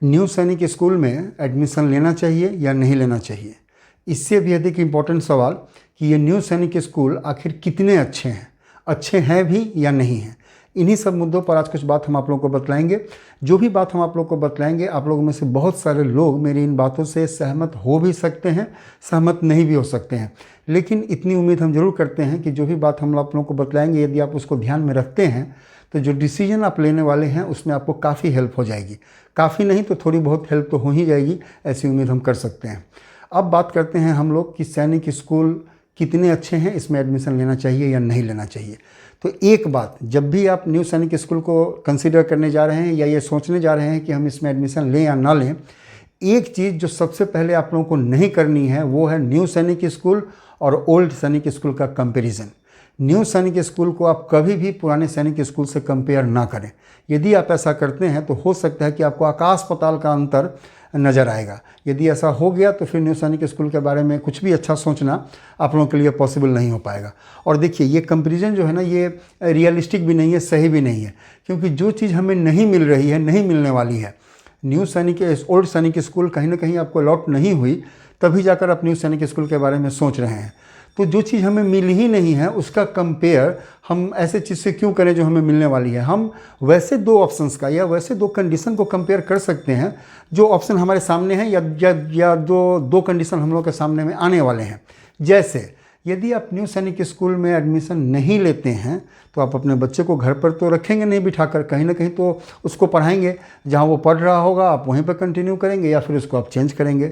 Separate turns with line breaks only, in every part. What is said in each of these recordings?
New सैनिक school में admission लेना चाहिए या नहीं लेना चाहिए। इससे भी अधिक इम्पोर्टेंट सवाल कि ये न्यू सैनिक स्कूल आखिर कितने अच्छे हैं भी या नहीं हैं। इन्हीं सब मुद्दों पर आज कुछ बात हम आप लोगों को बतलाएंगे। जो भी बात हम आप लोगों को बतलाएंगे, आप लोगों में से बहुत सारे लोग मेरी इन बातों से सहमत हो भी सकते हैं, सहमत नहीं भी हो सकते हैं, लेकिन इतनी उम्मीद हम जरूर करते हैं कि जो भी बात हम आप लोगों को बतलाएंगे, यदि आप उसको ध्यान में रखते हैं तो जो डिसीजन आप लेने वाले हैं उसमें आपको काफ़ी हेल्प हो जाएगी। काफ़ी नहीं तो थोड़ी बहुत हेल्प तो हो ही जाएगी, ऐसी उम्मीद हम कर सकते हैं। अब बात करते हैं हम लोग कि सैनिक स्कूल कितने अच्छे हैं, इसमें एडमिशन लेना चाहिए या नहीं लेना चाहिए। तो एक बात, जब भी आप न्यू सैनिक स्कूल को कंसीडर करने जा रहे हैं या ये सोचने जा रहे हैं कि हम इसमें एडमिशन लें या ना लें, एक चीज़ जो सबसे पहले आप लोगों को नहीं करनी है वो है न्यू सैनिक स्कूल और ओल्ड सैनिक स्कूल का कंपैरिजन। न्यू सैनिक स्कूल को आप कभी भी पुराने सैनिक स्कूल से कंपेयर ना करें। यदि आप ऐसा करते हैं तो हो सकता है कि आपको आकाश पाताल का अंतर नज़र आएगा। यदि ऐसा हो गया तो फिर न्यू सैनिक स्कूल के बारे में कुछ भी अच्छा सोचना आप लोगों के लिए पॉसिबल नहीं हो पाएगा। और देखिए, ये कंपैरिजन जो है ना, ये रियलिस्टिक भी नहीं है, सही भी नहीं है, क्योंकि जो चीज़ हमें नहीं मिल रही है, नहीं मिलने वाली है, न्यू सैनिक ओल्ड सैनिक स्कूल कहीं ना कहीं आपको अलॉट नहीं हुई, तभी जाकर आप न्यू सैनिक स्कूल के बारे में सोच रहे हैं। तो जो चीज़ हमें मिल ही नहीं है उसका कंपेयर हम ऐसे चीज़ से क्यों करें जो हमें मिलने वाली है। हम वैसे दो ऑप्शंस का या वैसे दो कंडीशन को कंपेयर कर सकते हैं जो ऑप्शन हमारे सामने हैं या जो दो कंडीशन हम लोग के सामने में आने वाले हैं। जैसे यदि आप न्यू सैनिक स्कूल में एडमिशन नहीं लेते हैं तो आप अपने बच्चे को घर पर तो रखेंगे नहीं बिठाकर, कहीं ना कहीं तो उसको पढ़ाएंगे। जहाँ वो पढ़ रहा होगा आप वहीं पर कंटिन्यू करेंगे या फिर उसको आप चेंज करेंगे।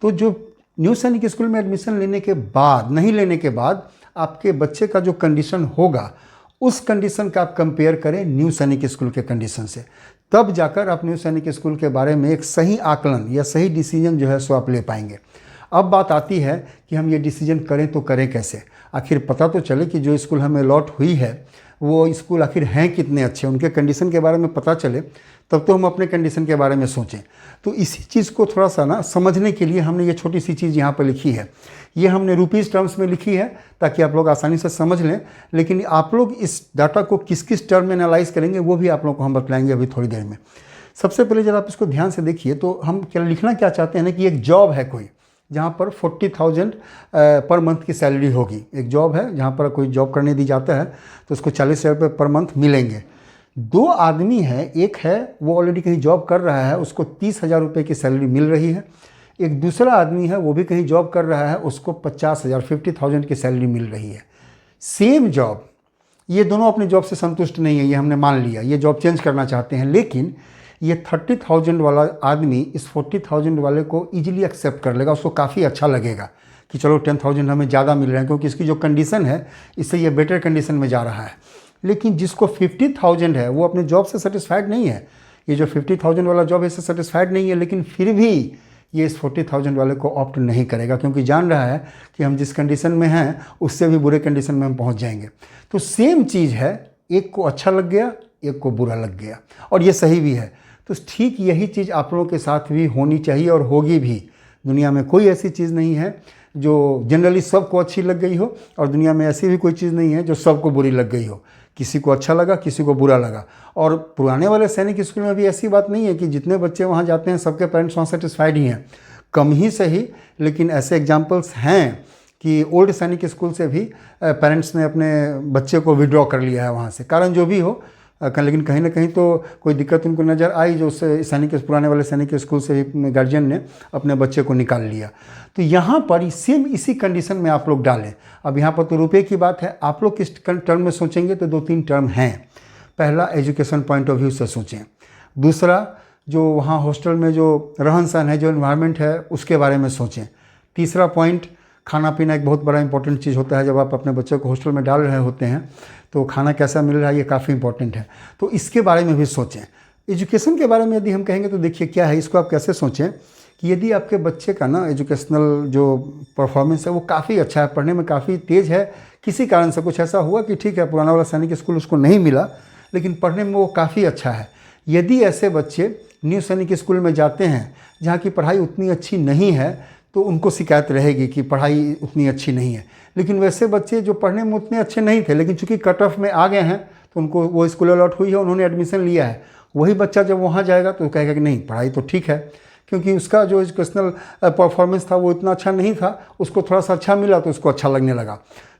तो जो न्यू सैनिक स्कूल में एडमिशन लेने के बाद, नहीं लेने के बाद आपके बच्चे का जो कंडीशन होगा उस कंडीशन का आप कंपेयर करें न्यू सैनिक स्कूल के कंडीशन से, तब जाकर आप न्यू सैनिक स्कूल के बारे में एक सही आकलन या सही डिसीजन जो है सो आप ले पाएंगे। अब बात आती है कि हम ये डिसीजन करें तो करें कैसे। आखिर पता तो चले कि जो स्कूल हमें अलॉट हुई है वो स्कूल आखिर हैं कितने अच्छे, उनके कंडीशन के बारे में पता चले, तब तो हम अपने कंडीशन के बारे में सोचें। तो इसी चीज़ को थोड़ा सा ना समझने के लिए हमने ये छोटी सी चीज़ यहाँ पर लिखी है। ये हमने रुपीज़ टर्म्स में लिखी है ताकि आप लोग आसानी से समझ लें, लेकिन आप लोग इस डाटा को किस किस टर्म में एनालाइज करेंगे वो भी आप लोग को हम बतलाएंगे अभी थोड़ी देर में। सबसे पहले जब आप इसको ध्यान से देखिए तो हम क्या लिखना क्या चाहते हैं ना कि एक जॉब है कोई जहाँ पर 40,000 पर मंथ की सैलरी होगी। एक जॉब है जहाँ पर कोई जॉब करने दी जाता है तो उसको 40,000 रुपये पर मंथ मिलेंगे। दो आदमी है, एक है वो ऑलरेडी कहीं जॉब कर रहा है, उसको 30,000 रुपये की सैलरी मिल रही है। एक दूसरा आदमी है वो भी कहीं जॉब कर रहा है, उसको 50,000 की सैलरी मिल रही है। सेम जॉब, ये दोनों अपने जॉब से संतुष्ट नहीं है, ये हमने मान लिया, ये जॉब चेंज करना चाहते हैं, लेकिन ये 30,000 वाला आदमी इस 40,000 वाले को ईजिली एक्सेप्ट कर लेगा। उसको काफ़ी अच्छा लगेगा कि चलो 10,000 हमें ज़्यादा मिल रहे हैं, क्योंकि इसकी जो कंडीशन है इससे ये बेटर कंडीशन में जा रहा है। लेकिन जिसको 50,000 है वो अपने जॉब से सेटिस्फाइड नहीं है, ये जो 50,000 वाला जॉब है इससे सेटिस्फाइड नहीं है, लेकिन फिर भी ये इस 40,000 वाले को ऑप्ट नहीं करेगा, क्योंकि जान रहा है कि हम जिस कंडीशन में हैं उससे भी बुरे कंडीशन में हम पहुंच जाएंगे। तो सेम चीज़ है, एक को अच्छा लग गया, एक को बुरा लग गया, और ये सही भी है। तो ठीक यही चीज़ आप लोगों के साथ भी होनी चाहिए और होगी भी। दुनिया में कोई ऐसी चीज़ नहीं है जो जनरली सबको अच्छी लग गई हो, और दुनिया में ऐसी भी कोई चीज़ नहीं है जो सबको बुरी लग गई हो। किसी को अच्छा लगा, किसी को बुरा लगा। और पुराने वाले सैनिक स्कूल में भी ऐसी बात नहीं है कि जितने बच्चे वहाँ जाते हैं सबके पेरेंट्स वहाँ सेटिस्फाइड ही हैं, कम ही सही, लेकिन ऐसे एग्जाम्पल्स हैं कि ओल्ड सैनिक स्कूल से भी पेरेंट्स ने अपने बच्चे को विड्रॉ कर लिया है वहाँ से, कारण जो भी हो, लेकिन कहीं ना कहीं तो कोई दिक्कत उनको नज़र आई जो उससे पुराने वाले सैनिक स्कूल से भी गार्जियन ने अपने बच्चे को निकाल लिया। तो यहाँ पर सेम इसी कंडीशन में आप लोग डालें। अब यहाँ पर तो रुपये की बात है, आप लोग किस टर्म में सोचेंगे तो 2-3 टर्म हैं। पहला, एजुकेशन पॉइंट ऑफ व्यू से सोचें। दूसरा, जो वहाँ हॉस्टल में जो रहन सहन है, जो इन्वायरमेंट है, उसके बारे में सोचें। तीसरा पॉइंट, खाना पीना एक बहुत बड़ा इंपॉर्टेंट चीज़ होता है। जब आप अपने बच्चे को हॉस्टल में डाल रहे होते हैं तो खाना कैसा मिल रहा है ये काफ़ी इंपॉर्टेंट है, तो इसके बारे में भी सोचें। एजुकेशन के बारे में यदि हम कहेंगे तो देखिए क्या है, इसको आप कैसे सोचें कि यदि आपके बच्चे का ना एजुकेशनल जो परफॉर्मेंस है वो काफ़ी अच्छा है, पढ़ने में काफ़ी तेज़ है, किसी कारण से कुछ ऐसा हुआ कि ठीक है पुराना वाला सैनिक स्कूल उसको नहीं मिला, लेकिन पढ़ने में वो काफ़ी अच्छा है। यदि ऐसे बच्चे न्यू सैनिक स्कूल में जाते हैं जहाँ की पढ़ाई उतनी अच्छी नहीं है तो उनको शिकायत रहेगी कि पढ़ाई उतनी अच्छी नहीं है। लेकिन वैसे बच्चे जो पढ़ने में उतने अच्छे नहीं थे, लेकिन चूंकि कट ऑफ में आ गए हैं तो उनको वो स्कूल अलॉट हुई है, उन्होंने एडमिशन लिया है, वही बच्चा जब वहाँ जाएगा तो कहेगा कि नहीं पढ़ाई तो ठीक है, क्योंकि उसका जो एजुकेशनल परफॉर्मेंस था वो इतना अच्छा नहीं था, उसको थोड़ा सा अच्छा मिला तो उसको अच्छा लगने लगा।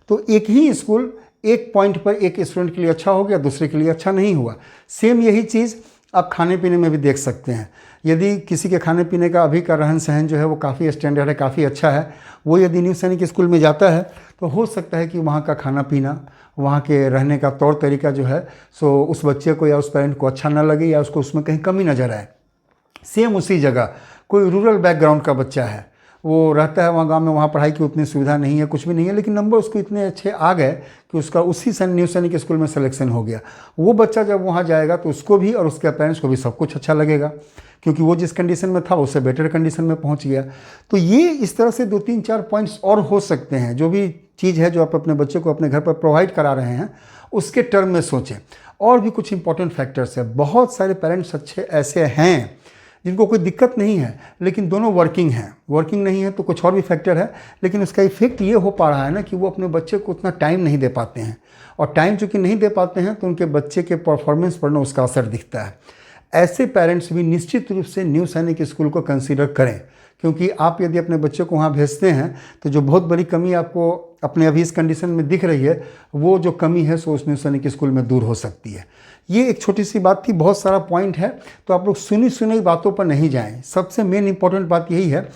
तो एक ही स्कूल एक पॉइंट पर एक स्टूडेंट के लिए अच्छा हो गया, दूसरे के लिए अच्छा नहीं हुआ। सेम यही चीज़ आप खाने पीने में भी देख सकते हैं। यदि किसी के खाने पीने का अभी का रहन सहन जो है वो काफ़ी स्टैंडर्ड है, काफ़ी अच्छा है, वो यदि न्यू सैनिक स्कूल में जाता है तो हो सकता है कि वहाँ का खाना पीना, वहाँ के रहने का तौर तरीका जो है सो उस बच्चे को या उस पेरेंट को अच्छा ना लगे या उसको उसमें कहीं कमी नज़र आए। सेम उसी जगह कोई रूरल बैकग्राउंड का बच्चा है, वो रहता है वहाँ गांव में, वहाँ पढ़ाई की उतनी सुविधा नहीं है, कुछ भी नहीं है, लेकिन नंबर उसको इतने अच्छे आ गए कि उसका उसी न्यू सैनिक स्कूल में सिलेक्शन हो गया। वो बच्चा जब वहाँ जाएगा तो उसको भी और उसके पेरेंट्स को भी सब कुछ अच्छा लगेगा, क्योंकि वो जिस कंडीशन में था उससे बेटर कंडीशन में पहुँच गया। तो ये इस तरह से 2-3-4 पॉइंट्स और हो सकते हैं। जो भी चीज़ है जो आप अपने बच्चे को अपने घर पर प्रोवाइड करा रहे हैं उसके टर्म में सोचें। और भी कुछ इंपॉर्टेंट फैक्टर्स है। बहुत सारे पेरेंट्स अच्छे ऐसे हैं जिनको कोई दिक्कत नहीं है, लेकिन दोनों वर्किंग हैं। वर्किंग नहीं है तो कुछ और भी फैक्टर है, लेकिन उसका इफेक्ट ये हो पा रहा है ना कि वो अपने बच्चे को उतना टाइम नहीं दे पाते हैं, और टाइम चूँकि नहीं दे पाते हैं तो उनके बच्चे के परफॉर्मेंस पर ना उसका असर दिखता है। ऐसे पेरेंट्स भी निश्चित रूप से न्यू सैनिक स्कूल को कंसीडर करें, क्योंकि आप यदि अपने बच्चे को वहाँ भेजते हैं तो जो बहुत बड़ी कमी आपको अपने अभी इस कंडीशन में दिख रही है, वो जो कमी है सो उस न्यू सैनिक स्कूल में दूर हो सकती है। ये एक छोटी सी बात थी, बहुत सारा पॉइंट है, तो आप लोग सुनी सुनी बातों पर नहीं जाएं। सबसे मेन इंपॉर्टेंट बात यही है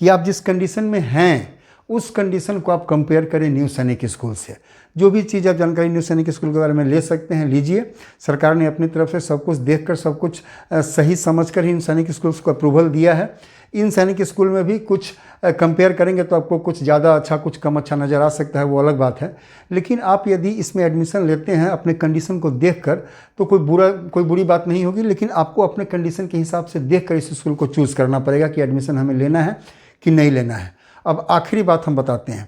कि आप जिस कंडीशन में हैं उस कंडीशन को आप कंपेयर करें न्यू सैनिक स्कूल से। जो भी चीज़ आप जानकारी न्यू सैनिक स्कूल के बारे में ले सकते हैं लीजिए। सरकार ने अपनी तरफ से सब कुछ देखकर, सब कुछ सही समझकर ही इन सैनिक स्कूल्स को अप्रूवल दिया है। इन सैनिक स्कूल में भी कुछ कंपेयर करेंगे तो आपको कुछ ज़्यादा अच्छा, कुछ कम अच्छा नज़र आ सकता है, वो अलग बात है। लेकिन आप यदि इसमें एडमिशन लेते हैं अपने कंडीशन को देखकर तो कोई बुरी बात नहीं होगी, लेकिन आपको अपने कंडीशन के हिसाब से देखकर इस स्कूल को चूज़ करना पड़ेगा कि एडमिशन हमें लेना है कि नहीं लेना है। अब आखिरी बात हम बताते हैं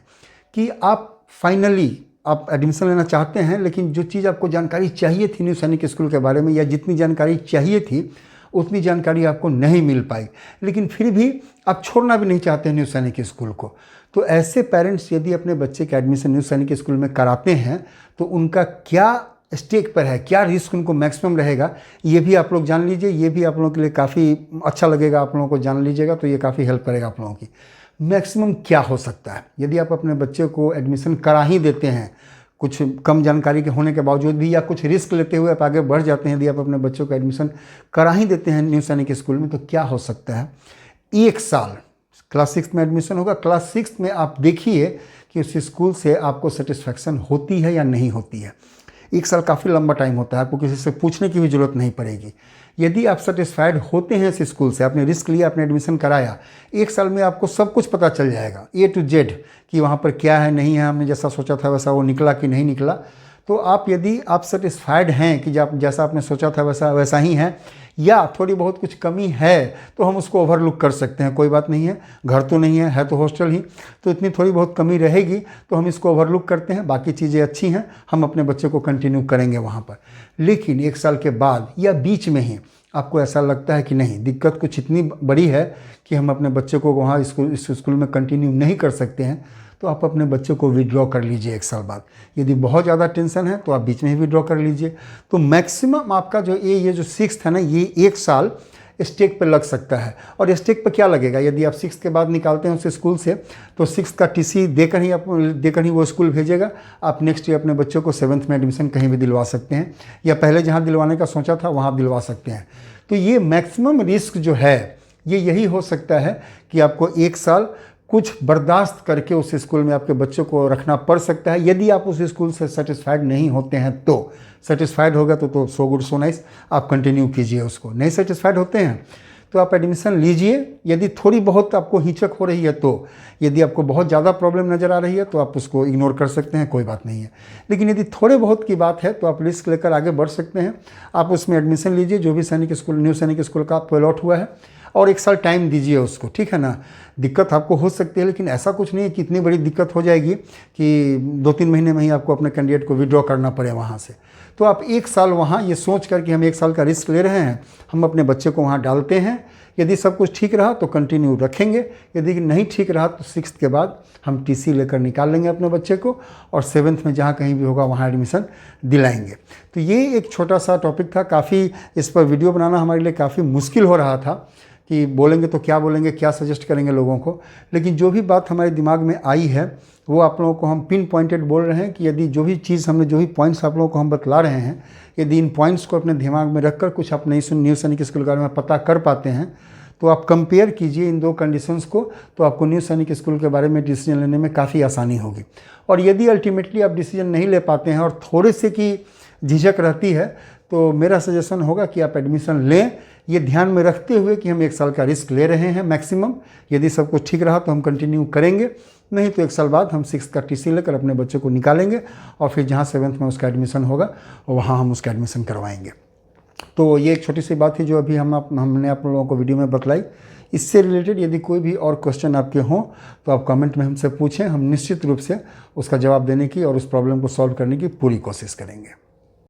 कि आप फाइनली आप एडमिशन लेना चाहते हैं, लेकिन जो चीज़ आपको जानकारी चाहिए थी न्यू सैनिक स्कूल के बारे में, या जितनी जानकारी चाहिए थी उतनी जानकारी आपको नहीं मिल पाई, लेकिन फिर भी आप छोड़ना भी नहीं चाहते न्यू सैनिक स्कूल को, तो ऐसे पेरेंट्स यदि अपने बच्चे का एडमिशन न्यू सैनिक स्कूल में कराते हैं तो उनका क्या स्टेक पर है, क्या रिस्क उनको मैक्सिमम रहेगा, ये भी आप लोग जान लीजिए। ये भी आप लोगों के लिए काफ़ी अच्छा लगेगा, आप लोगों को जान लीजिएगा तो ये काफ़ी हेल्प करेगा आप लोगों की। मैक्सिमम क्या हो सकता है यदि आप अपने बच्चे को एडमिशन करा ही देते हैं, कुछ कम जानकारी के होने के बावजूद भी, या कुछ रिस्क लेते हुए आप आगे बढ़ जाते हैं, यदि आप अपने बच्चों को एडमिशन करा ही देते हैं न्यू सैनिक स्कूल में, तो क्या हो सकता है। 1 साल क्लास 6 में एडमिशन होगा, क्लास 6 में आप देखिए कि उस स्कूल से आपको सेटिस्फैक्शन होती है या नहीं होती है। 1 साल काफ़ी लंबा टाइम होता है, आपको किसी से पूछने की भी ज़रूरत नहीं पड़ेगी। यदि आप सेटिस्फाइड होते हैं इस स्कूल से, आपने रिस्क लिया, आपने एडमिशन कराया, 1 साल में आपको सब कुछ पता चल जाएगा A to Z कि वहाँ पर क्या है, नहीं है, हमने जैसा सोचा था वैसा वो निकला कि नहीं निकला। तो आप यदि आप सेटिस्फाइड हैं कि जैसा आपने सोचा था वैसा ही है, या थोड़ी बहुत कुछ कमी है तो हम उसको ओवरलुक कर सकते हैं, कोई बात नहीं है। घर तो नहीं है तो हॉस्टल ही, तो इतनी थोड़ी बहुत कमी रहेगी तो हम इसको ओवरलुक करते हैं, बाकी चीज़ें अच्छी हैं, हम अपने बच्चे को कंटिन्यू करेंगे वहाँ पर। लेकिन 1 साल के बाद या बीच में ही आपको ऐसा लगता है कि नहीं, दिक्कत कुछ इतनी बड़ी है कि हम अपने बच्चे को वहाँ इस स्कूल में कंटिन्यू नहीं कर सकते हैं, तो आप अपने बच्चे को विड्रॉ कर लीजिए 1 साल बाद। यदि बहुत ज़्यादा टेंशन है तो आप बीच में ही विड्रॉ कर लीजिए। तो मैक्सिमम आपका जो ये जो 6th है ना, ये 1 साल स्टेक पे लग सकता है। और स्टेक पे क्या लगेगा, यदि आप 6th के बाद निकालते हैं उस स्कूल से तो 6th का TC देकर ही वो स्कूल भेजेगा। आप नेक्स्ट ईयर अपने बच्चों को 7th में एडमिशन कहीं भी दिलवा सकते हैं, या पहले जहाँ दिलवाने का सोचा था वहाँ दिलवा सकते हैं। तो ये मैक्सिमम रिस्क जो है ये यही हो सकता है कि आपको 1 साल कुछ बर्दाश्त करके उस स्कूल में आपके बच्चों को रखना पड़ सकता है। यदि आप उस स्कूल से सेटिस्फाइड नहीं होते हैं तो, सेटिस्फाइड होगा तो सो गुड सो नाइस, आप कंटिन्यू कीजिए उसको। नहीं सेटिस्फाइड होते हैं तो आप एडमिशन लीजिए। यदि थोड़ी बहुत आपको हिचक हो रही है तो, यदि आपको बहुत ज़्यादा प्रॉब्लम नज़र आ रही है तो आप उसको इग्नोर कर सकते हैं, कोई बात नहीं है। लेकिन यदि थोड़े बहुत की बात है तो आप रिस्क लेकर आगे बढ़ सकते हैं, आप उसमें एडमिशन लीजिए। जो भी सैनिक स्कूल, न्यू सैनिक स्कूल का आपको अलॉट हुआ है और 1 साल टाइम दीजिए उसको, ठीक है ना। दिक्कत आपको हो सकती है, लेकिन ऐसा कुछ नहीं है कि इतनी बड़ी दिक्कत हो जाएगी कि 2-3 महीने में ही आपको अपने कैंडिडेट को विड्रॉ करना पड़े वहाँ से। तो आप 1 साल वहाँ ये सोच कर कि हम 1 साल का रिस्क ले रहे हैं, हम अपने बच्चे को वहाँ डालते हैं। यदि सब कुछ ठीक रहा तो कंटिन्यू रखेंगे, यदि नहीं ठीक रहा तो 6th के बाद हम टीसी लेकर निकाल लेंगे अपने बच्चे को और 7th में जहाँ कहीं भी होगा वहाँ एडमिशन दिलाएंगे। तो ये एक छोटा सा टॉपिक था। काफ़ी इस पर वीडियो बनाना हमारे लिए काफ़ी मुश्किल हो रहा था कि बोलेंगे तो क्या बोलेंगे, क्या सजेस्ट करेंगे लोगों को। लेकिन जो भी बात हमारे दिमाग में आई है वो आप लोगों को हम पिन पॉइंटेड बोल रहे हैं कि यदि जो भी चीज़ हमने, जो भी पॉइंट्स आप लोगों को हम बतला रहे हैं, यदि इन पॉइंट्स को अपने दिमाग में रखकर कुछ आप न्यू सैनिक स्कूल के बारे में पता कर पाते हैं तो आप कंपेयर कीजिए इन 2 कंडीशंस को, तो आपको न्यू सैनिक स्कूल के बारे में डिसीजन लेने में काफ़ी आसानी होगी। और यदि अल्टीमेटली आप डिसीजन नहीं ले पाते हैं और थोड़े से की झिझक रहती है तो मेरा सजेशन होगा कि आप एडमिशन लें, ये ध्यान में रखते हुए कि हम 1 साल का रिस्क ले रहे हैं मैक्सिमम। यदि सब कुछ ठीक रहा तो हम कंटिन्यू करेंगे, नहीं तो 1 साल बाद हम 6th का टीसी लेकर अपने बच्चे को निकालेंगे और फिर जहाँ 7th में उसका एडमिशन होगा वहाँ हम उसका एडमिशन करवाएंगे। तो ये एक छोटी सी बात थी जो अभी हमने आप लोगों को वीडियो में बतलाई। इससे रिलेटेड यदि कोई भी और क्वेश्चन आपके हों तो आप कमेंट में हमसे पूछें, हम निश्चित रूप से उसका जवाब देने की और उस प्रॉब्लम को सॉल्व करने की पूरी कोशिश करेंगे।